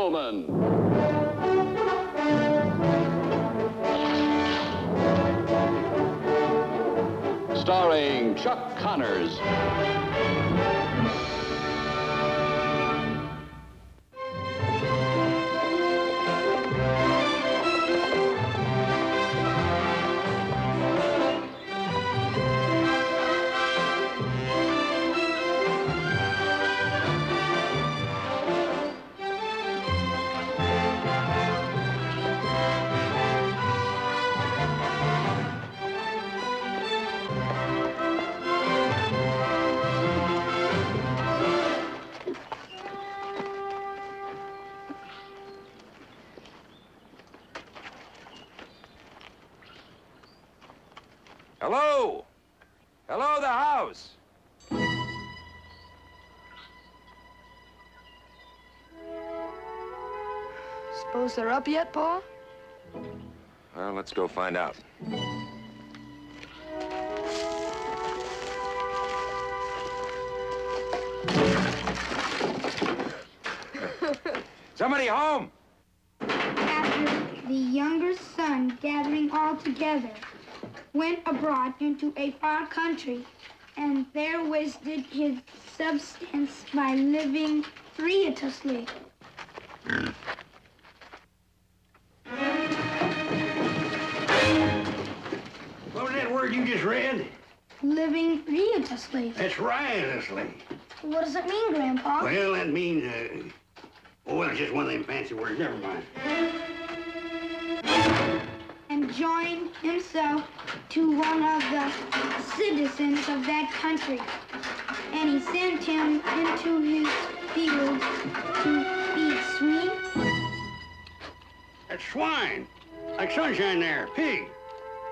Rifleman. Starring Chuck Connors. Hello? Hello, the house. Suppose they're up yet, Pa? Well, let's go find out. Somebody home? After the younger son, gathering all together, went abroad into a far country, and there wasted his substance by living riotously. What was that word you just read? Living riotously. That's riotously. What does it mean, Grandpa? Well, that means, well, it's just one of them fancy words. Never mind. And joined himself to one of the citizens of that country. And he sent him into his fields to feed swine. That's swine. Like sunshine there, pig.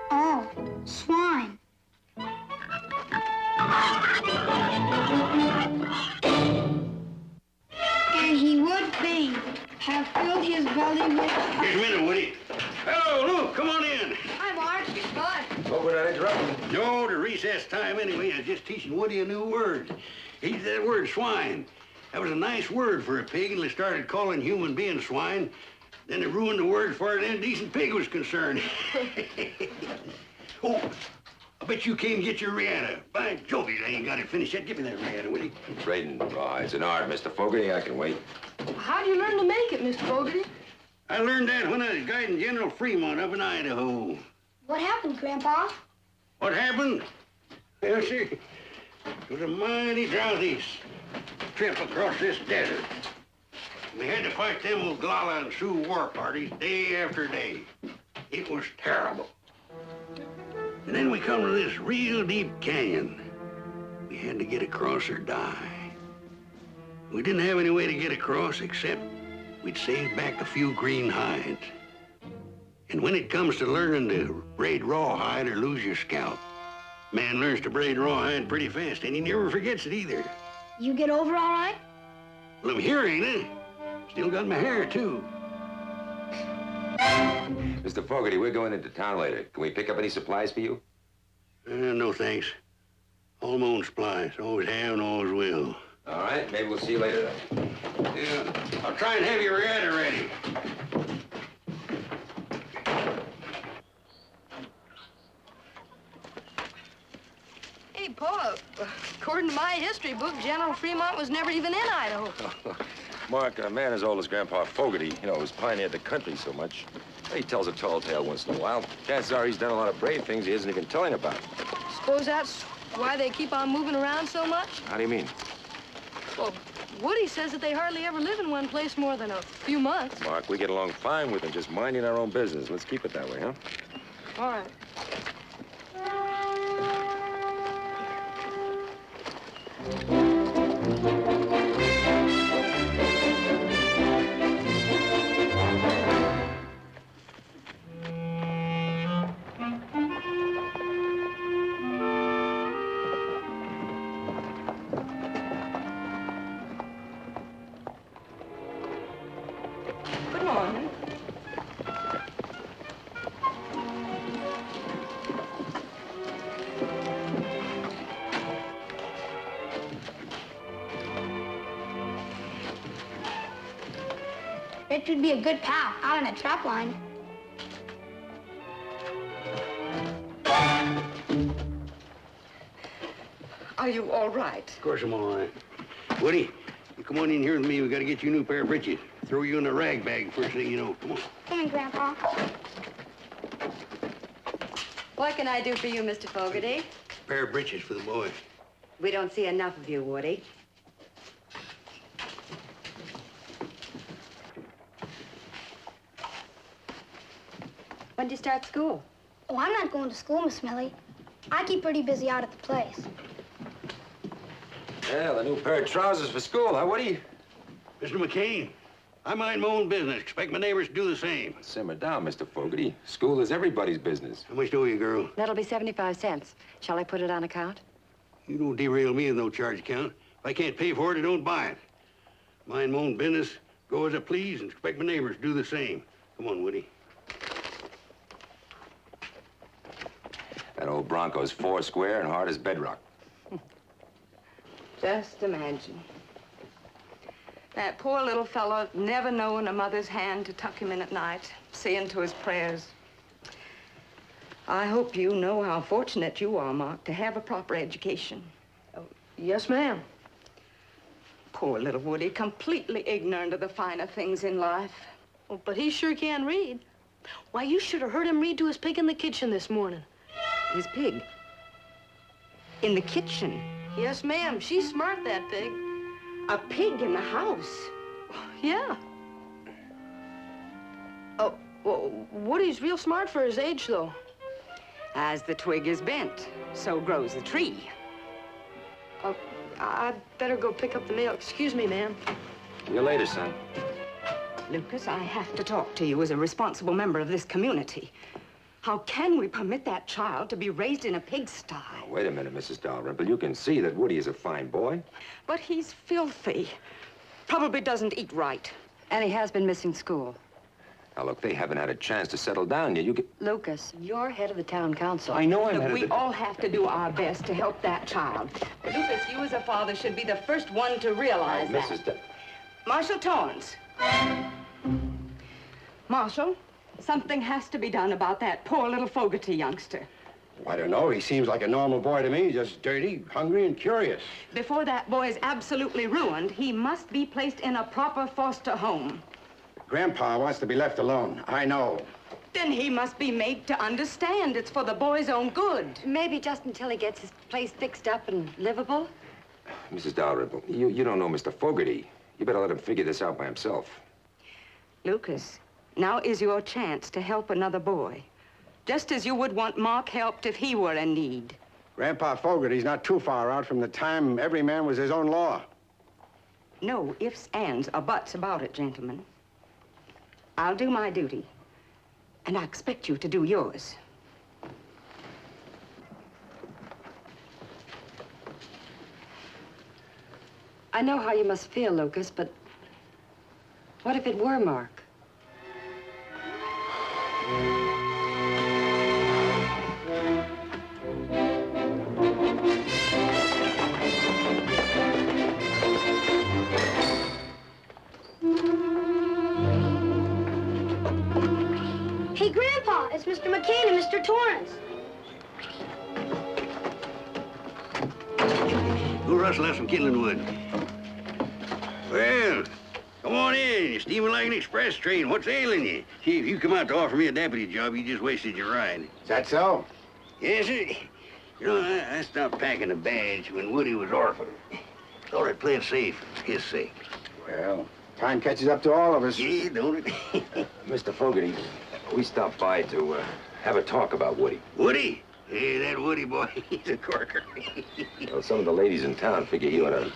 Oh, swine. And he would fain have filled his belly with... Just a minute, Woody. Hello, Luke, come on in. Hi, Mark. Bud. Hope we're not interrupting. No, to recess time anyway. I was just teaching Woody a new word. He's that word swine. That was a nice word for a pig, and they started calling human beings swine. Then they ruined the word as far as an indecent pig was concerned. Oh, I bet you came to get your Rihanna. By Jove, I ain't got it finished yet. Give me that Rihanna, will you? Braden, it's an art, Mr. Fogarty. I can wait. How'd you learn to make it, Mr. Fogarty? I learned that when I was guiding General Fremont up in Idaho. What happened, Grandpa? What happened? Well, sir, it was a mighty drowsy trip across this desert. We had to fight them Oglala and Sioux war parties day after day. It was terrible. And then we come to this real deep canyon. We had to get across or die. We didn't have any way to get across except we'd save back a few green hides. And when it comes to learning to braid rawhide or lose your scalp, man learns to braid rawhide pretty fast, and he never forgets it either. You get over all right? Well, I'm here, ain't I? Still got my hair, too. Mr. Fogarty, we're going into town later. Can we pick up any supplies for you? No, thanks. All my own supplies. Always have and always will. All right, maybe we'll see you later then. Yeah, I'll try and have your Rihanna ready. Hey, Pa, according to my history book, General Fremont was never even in Idaho. Mark, a man as old as Grandpa Fogarty, who's pioneered the country so much, he tells a tall tale once in a while. Chances are he's done a lot of brave things he isn't even telling about. Suppose that's why they keep on moving around so much? How do you mean? Well, Woody says that they hardly ever live in one place more than a few months. Mark, we get along fine with them, just minding our own business. Let's keep it that way, huh? All right. Good morning. Bet you'd be a good pal out on a trap line. Are you all right? Of course I'm all right. Woody, you come on in here with me. We got to get you a new pair of breeches. Throw you in a rag bag first thing you know. Come on. Come in, Grandpa. What can I do for you, Mr. Fogarty? Pair of breeches for the boy. We don't see enough of you, Woody. When did you start school? Oh, I'm not going to school, Miss Millie. I keep pretty busy out at the place. Well, a new pair of trousers for school, huh, Woody? Mr. McCain, I mind my own business. Expect my neighbors to do the same. Simmer down, Mr. Fogarty. School is everybody's business. How much do you, girl? That'll be 75 cents. Shall I put it on account? You don't derail me with no charge account. If I can't pay for it, I don't buy it. Mind my own business, go as I please, and expect my neighbors to do the same. Come on, Woody. That old Bronco's four square and hard as bedrock. Just imagine. That poor little fellow never knowing a mother's hand to tuck him in at night, seeing to his prayers. I hope you know how fortunate you are, Mark, to have a proper education. Oh, yes, ma'am. Poor little Woody, completely ignorant of the finer things in life. Oh, but he sure can read. Why, you should have heard him read to his pig in the kitchen this morning. His pig? In the kitchen? Yes, ma'am. She's smart, that pig. A pig in the house? Yeah. Oh, well, Woody's real smart for his age, though. As the twig is bent, so grows the tree. Oh, I'd better go pick up the mail. Excuse me, ma'am. See you later, son. Lucas, I have to talk to you as a responsible member of this community. How can we permit that child to be raised in a pigsty? Oh, wait a minute, Mrs. Dalrymple. You can see that Woody is a fine boy. But he's filthy. Probably doesn't eat right. And he has been missing school. Now, look, they haven't had a chance to settle down yet. You get... Lucas, you're head of the town council. I know I'm Look, head of we the... all have to do our best to help that child. Lucas, you as a father should be the first one to realize that. Mrs. Marshal Torrance. Marshal, something has to be done about that poor little Fogarty youngster. I don't know. He seems like a normal boy to me, just dirty, hungry, and curious. Before that boy is absolutely ruined, he must be placed in a proper foster home. Grandpa wants to be left alone. I know. Then he must be made to understand it's for the boy's own good. Maybe just until he gets his place fixed up and livable. Mrs. Dalrymple, you don't know Mr. Fogarty. You better let him figure this out by himself. Lucas, now is your chance to help another boy. Just as you would want Mark helped if he were in need. Grandpa Fogarty's not too far out from the time every man was his own law. No ifs, ands, or buts about it, gentlemen. I'll do my duty, and I expect you to do yours. I know how you must feel, Lucas, but what if it were Mark? Hey, Grandpa, it's Mr. McCain and Mr. Torrance. Go rustle out some kindling wood. Well, come on in. You're steaming like an express train. What's ailing you? See, if you come out to offer me a deputy job, you just wasted your ride. Is that so? Yes, sir. You know, I stopped packing a badge when Woody was orphaned. Thought I'd play it safe for his sake. Well, time catches up to all of us. Yeah, don't it? Mr. Fogarty, we stopped by to have a talk about Woody. Woody? Hey, that Woody boy, he's a corker. Well, some of the ladies in town figure he ought to,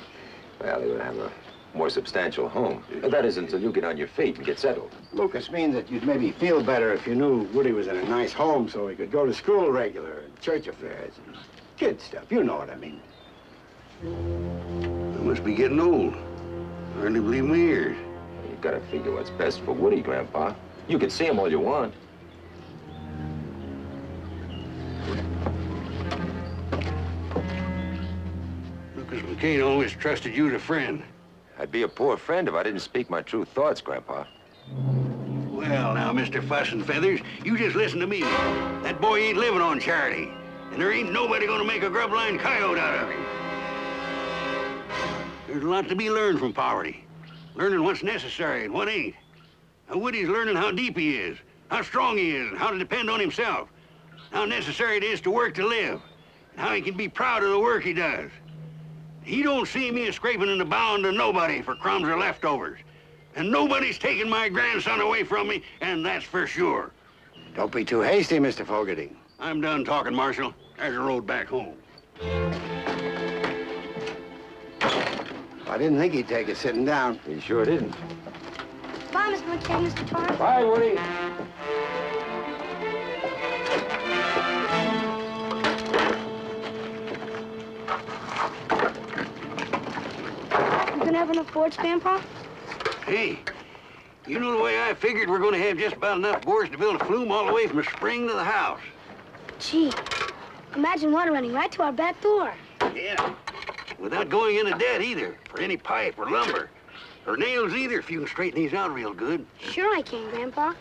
well, he ought to have a more substantial home. That is until you get on your feet and get settled. Lucas means that you'd maybe feel better if you knew Woody was in a nice home so he could go to school regular and church affairs and kid stuff. You know what I mean. I must be getting old. I hardly believe my ears. You gotta figure what's best for Woody, Grandpa. You can see him all you want. Lucas McCain always trusted you as a friend. I'd be a poor friend if I didn't speak my true thoughts, Grandpa. Well, now, Mr. Fuss and Feathers, you just listen to me. That boy ain't living on charity, and there ain't nobody gonna make a grub line coyote out of him. There's a lot to be learned from poverty. Learning what's necessary and what ain't. Now, Woody's learning how deep he is, how strong he is, and how to depend on himself. How necessary it is to work to live, and how he can be proud of the work he does. He don't see me as scraping in the bound to nobody for crumbs or leftovers. And nobody's taking my grandson away from me, and that's for sure. Don't be too hasty, Mr. Fogarty. I'm done talking, Marshal. There's a road back home. I didn't think he'd take it sitting down. He sure didn't. Bye, Mr. McCain, Mr. Torrance. Bye, Woody. You gonna have enough boards, Grandpa? Hey, you know the way I figured we're gonna have just about enough boards to build a flume all the way from the spring to the house. Gee, imagine water running right to our back door. Yeah, without going into debt either, for any pipe or lumber. Or nails either, if you can straighten these out real good. Sure I can, Grandpa.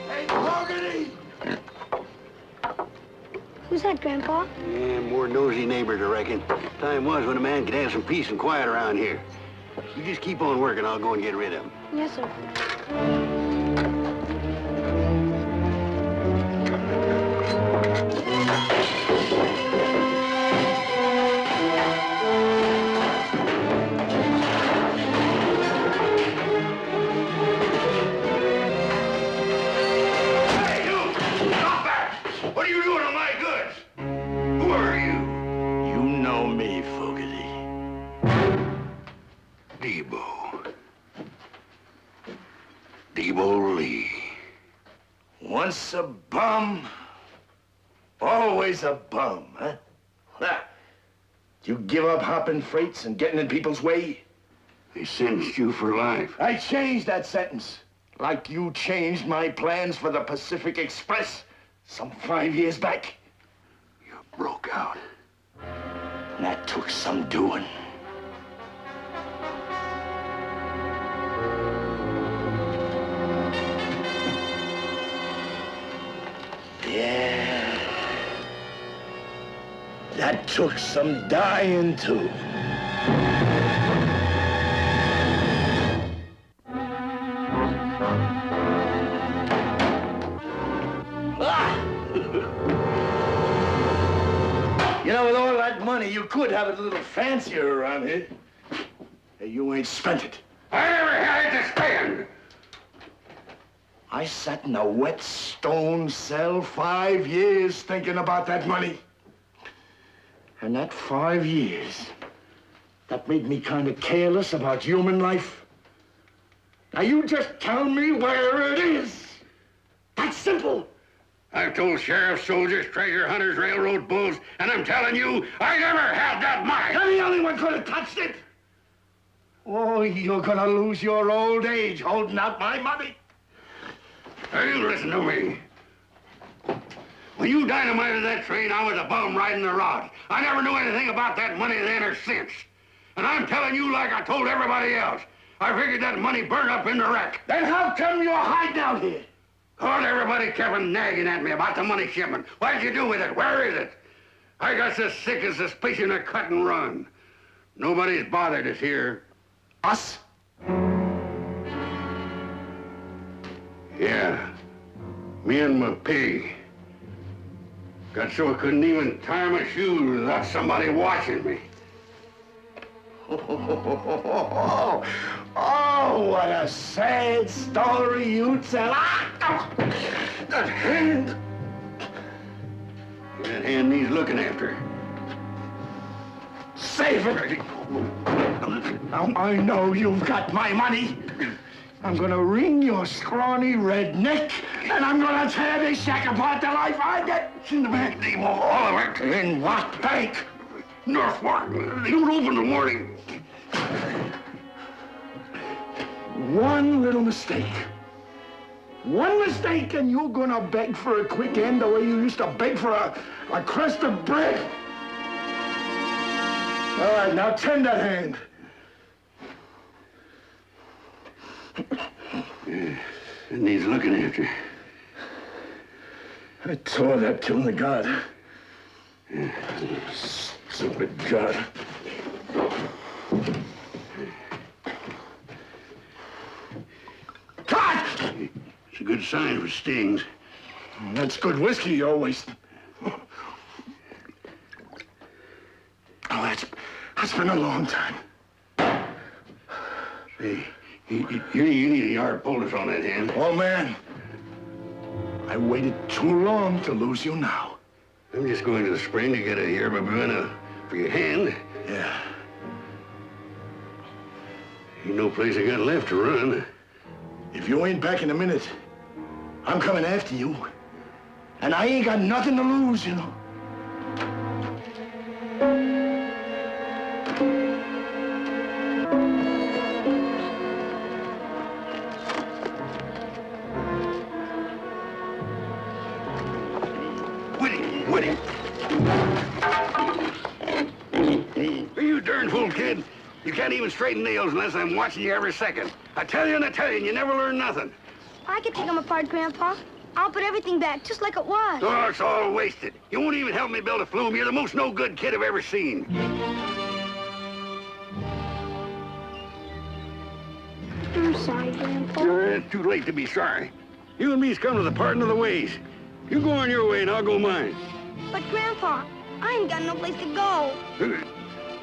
Hey, Fogarty! Who's that, Grandpa? Yeah, more nosy neighbors, I reckon. Time was when a man could have some peace and quiet around here. You just keep on working, I'll go and get rid of them. Yes, sir. Hey, you! Stop that! What are you doing on my goods? Who are you? You know me, Fogarty. Debo Lee. Once a bum, always a bum, huh? Ha. You give up hopping freights and getting in people's way? They sentenced you for life. I changed that sentence. Like you changed my plans for the Pacific Express some 5 years back. You broke out. And that took some doing. Yeah. That took some dying, too. You know, with all that money, you could have it a little fancier around here. Hey, you ain't spent it. I never had it to spend. I sat in a wet stone cell 5 years thinking about that money. And that 5 years, that made me kind of careless about human life. Now, you just tell me where it is. That's simple. I've told sheriffs, soldiers, treasure hunters, railroad bulls, and I'm telling you, I never had that money. You're the only one could have touched it. Oh, you're gonna lose your old age holding out my money. Now, you listen to me. When you dynamited that train, I was a bum riding the rod. I never knew anything about that money then or since. And I'm telling you like I told everybody else. I figured that money burned up in the wreck. Then how come you're hiding out here? Cause everybody kept nagging at me about the money shipment. What'd you do with it? Where is it? I got so sick of suspicion of cut and run. Nobody's bothered us here. Us? Yeah, me and my pig. Got so I couldn't even tie my shoes without somebody watching me. Oh, what a sad story you tell. That hand. That hand needs looking after. Save it. Now, I know you've got my money. I'm gonna wring your scrawny red neck, and I'm gonna tear this shack apart till I find it. It's in the bank, Demo, all of it. In what bank? Northwark. They don't open till morning. One little mistake. One mistake, and you're gonna beg for a quick end the way you used to beg for a crust of bread. All right, now tend that hand. Yeah, it needs looking after. I tore that till the God. Yeah. Stupid God. Cut! It's a good sign for stings. That's good whiskey you're wasting. Oh, that's been a long time. Hey, you need a yard poultice on that hand. Oh, man. I waited too long to lose you now. I'm just going to the spring to get a yerba buena for your hand. Yeah. Ain't no place I got left to run. If you ain't back in a minute, I'm coming after you. And I ain't got nothing to lose, you know. Woody! Are you darn fool, kid? You can't even straighten nails unless I'm watching you every second. I tell you, and you never learn nothing. I could take them apart, Grandpa. I'll put everything back just like it was. Oh, it's all wasted. You won't even help me build a flume. You're the most no-good kid I've ever seen. I'm sorry, Grandpa. It's too late to be sorry. You and me's come to the parting of the ways. You go on your way and I'll go mine. But, Grandpa, I ain't got no place to go.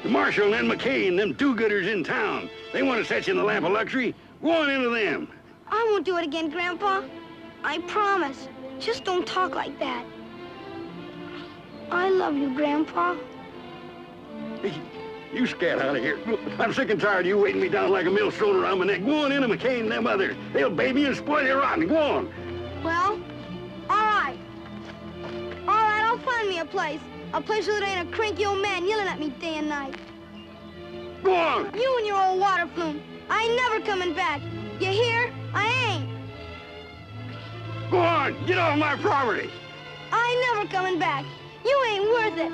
The Marshal and McCain, them do-gooders in town, they want to set you in the lap of luxury. Go on into them. I won't do it again, Grandpa. I promise. Just don't talk like that. I love you, Grandpa. Hey, you scat out of here. I'm sick and tired of you weighting me down like a millstone around my neck. Go on into McCain and them others. They'll baby you and spoil you rotten. Go on. Well, all right. All right, I'll find me a place. A place where there ain't a cranky old man yelling at me day and night. Go on. You and your old water flume. I ain't never coming back. You hear? I ain't. Go on. Get off my property. I ain't never coming back. You ain't worth it.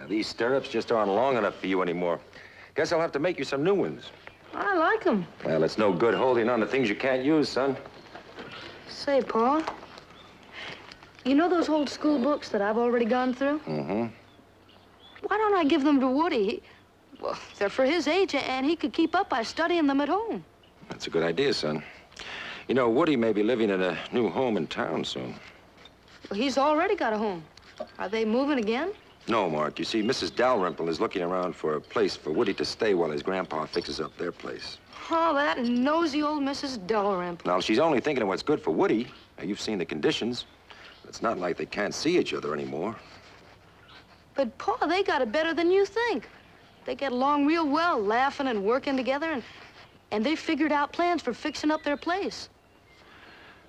These stirrups just aren't long enough for you anymore. Guess I'll have to make you some new ones. I like them. Well, it's no good holding on to things you can't use, son. Say, Pa, you know those old school books that I've already gone through? Mm-hmm. Why don't I give them to Woody? Well, they're for his age, and he could keep up by studying them at home. That's a good idea, son. You know, Woody may be living in a new home in town soon. Well, he's already got a home. Are they moving again? No, Mark. You see, Mrs. Dalrymple is looking around for a place for Woody to stay while his grandpa fixes up their place. Oh, that nosy old Mrs. Dalrymple. Now, she's only thinking of what's good for Woody. Now, you've seen the conditions. It's not like they can't see each other anymore. But, Pa, they got it better than you think. They get along real well, laughing and working together, and they figured out plans for fixing up their place.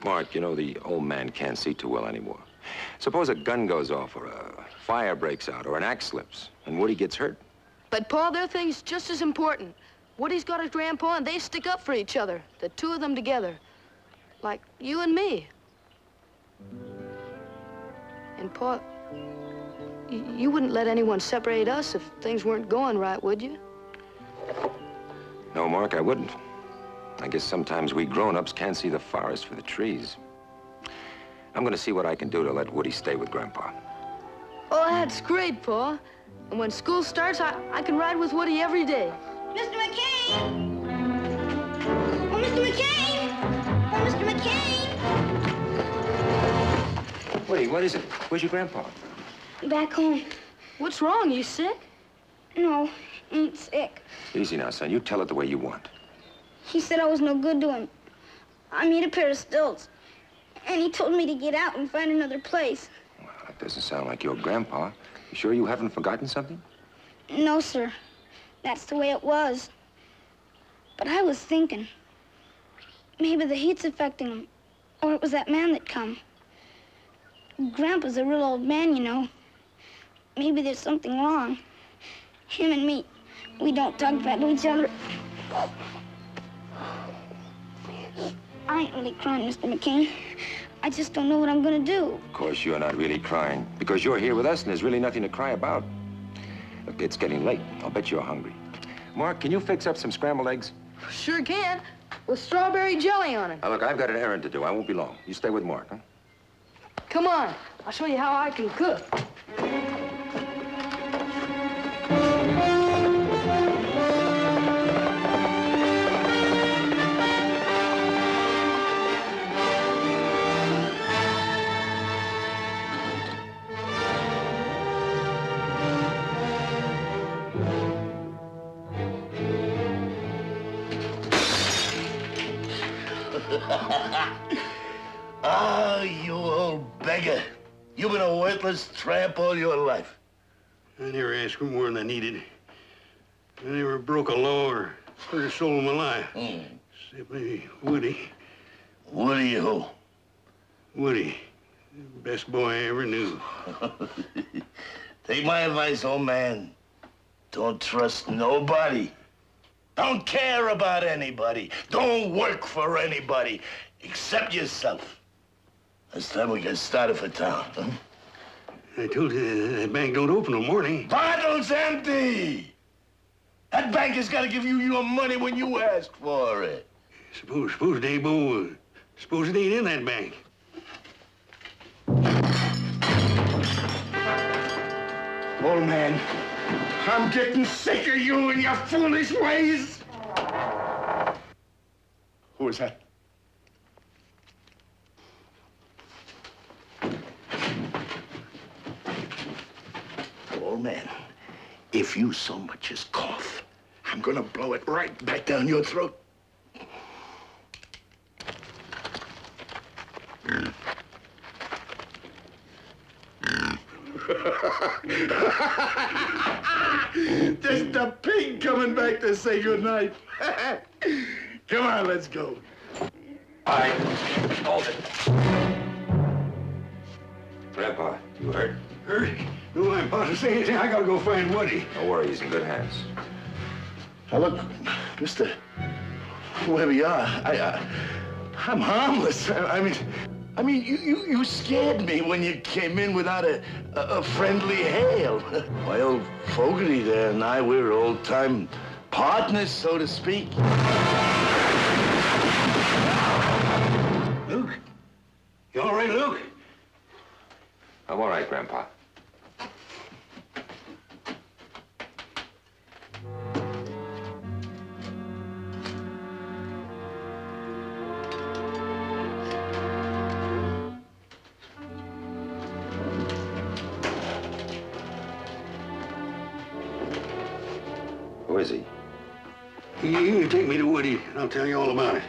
Mark, you know, the old man can't see too well anymore. Suppose a gun goes off, or a fire breaks out, or an axe slips, and Woody gets hurt. But, Pa, their thing's just as important. Woody's got his grandpa, and they stick up for each other, the two of them together, like you and me. And, Pa, you wouldn't let anyone separate us if things weren't going right, would you? No, Mark, I wouldn't. I guess sometimes we grown-ups can't see the forest for the trees. I'm gonna see what I can do to let Woody stay with Grandpa. Oh, that's great, Pa. And when school starts, I can ride with Woody every day. Mr. McCain! Oh, Mr. McCain! Oh, Mr. McCain! Woody, what is it? Where's your grandpa? Back home. What's wrong? You sick? No, ain't sick. Easy now, son. You tell it the way you want. He said I was no good to him. I need a pair of stilts. And he told me to get out and find another place. Well, that doesn't sound like your grandpa. You sure you haven't forgotten something? No, sir. That's the way it was. But I was thinking, Maybe the heat's affecting him. Or it was that man that come. Grandpa's a real old man, you know. Maybe there's something wrong. Him and me, we don't talk back to each other. I ain't really crying, Mr. McCain. I just don't know what I'm gonna do. Of course, you're not really crying, because you're here with us and there's really nothing to cry about. Look, it's getting late. I'll bet you're hungry. Mark, can you fix up some scrambled eggs? Sure can. With strawberry jelly on it. Now, look, I've got an errand to do. I won't be long. You stay with Mark, huh? Come on. I'll show you how I can cook. Ah, you old beggar. You've been a worthless tramp all your life. I never asked for more than I needed. I never broke a law or hurt a soul in my life. Except maybe Woody. Woody who? Woody. The best boy I ever knew. Take my advice, old man. Don't trust nobody. Don't care about anybody. Don't work for anybody except yourself. It's time we get started for town, huh? I told you that bank don't open till morning. Bottle's empty! That bank has got to give you your money when you ask for it. Suppose Dabo, suppose it ain't in that bank. Old man, I'm getting sick of you and your foolish ways. Who is that? Old man, if you so much as cough, I'm gonna blow it right back down your throat. There's the pig coming back to say goodnight. Come on, let's go. All right, hold it. Grandpa, you hurt? Hurt? No, I'm about to say anything. I gotta go find Woody. Don't worry, he's in good hands. Now look, mister, whoever you are, I'm harmless. I mean, you scared me when you came in without a friendly hail. My old Fogarty there and I, we're old-time partners, so to speak. Luke? You all right, Luke? I'm all right, Grandpa. Who is he? You can take me to Woody, and I'll tell you all about it.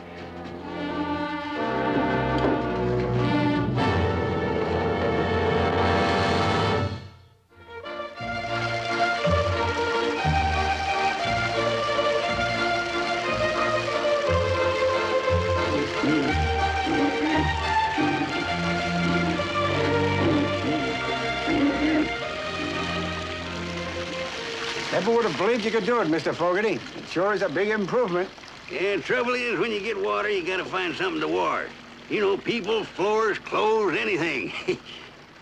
Never would have believed you could do it, Mr. Fogarty. It sure is a big improvement. Yeah, trouble is, when you get water, you gotta find something to water. You know, people, floors, clothes, anything.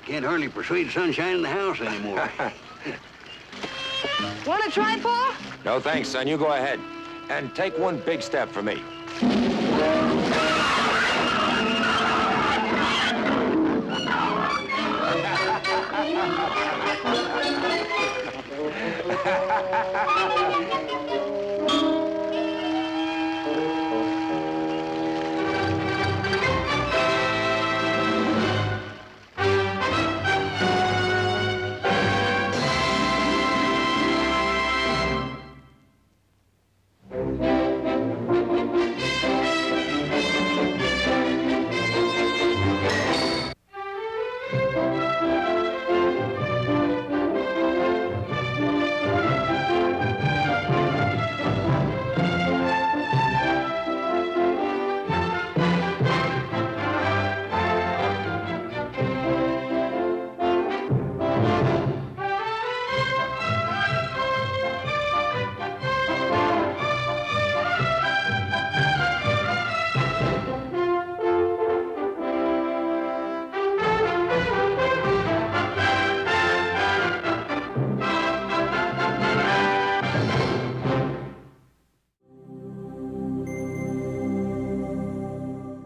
Can't hardly persuade sunshine in the house anymore. Want to try, Paul? No, thanks, son. You go ahead. And take one big step for me.